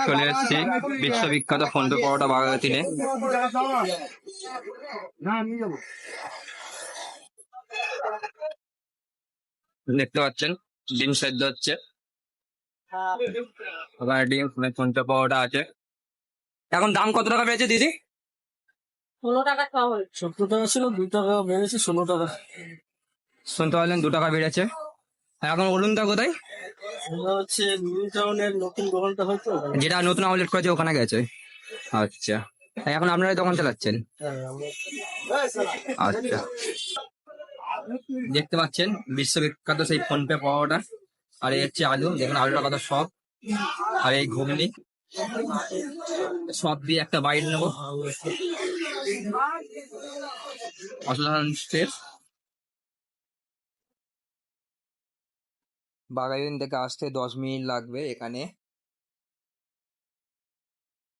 চলে এসেছি বিশ্ববিখ্যাত ফোনপে পরোটা বাগাতিনে। দেখতে পাচ্ছেন ডিম সেদ্ধ হচ্ছে, ওখানে ডিম ফোনপে পরোটা আছে। এখন দাম কত টাকা পেয়েছে দিদি? 16 টাকা খাওয়া হয়েছে। 17 টাকা ছিল, 2 টাকা বেড়েছে 16 টাকা। শুনতে পারলেন 2 টাকা বেড়েছে। এখন বলুন তা কোথায়? এটা হচ্ছে নিউ টাউনের নতুন দোকানটা হয়তো। যেটা নতুন আউটলেট করেছে ওখানে গেছে। আচ্ছা, এখন আপনারা দোকান চালাচ্ছেন? আচ্ছা, দেখতে পাচ্ছেন বিশ্ববিখ্যাত সেই ফোনপে পরোটা। আর এই হচ্ছে আলু, দেখুন আলুটা কত সব। আর এই ঘুগনি সব দিয়ে একটা বাইট নেবো। অসাধারণ টেস্ট। বাঘাযতীন থেকে আসতে 10 মিনিট লাগবে এখানে।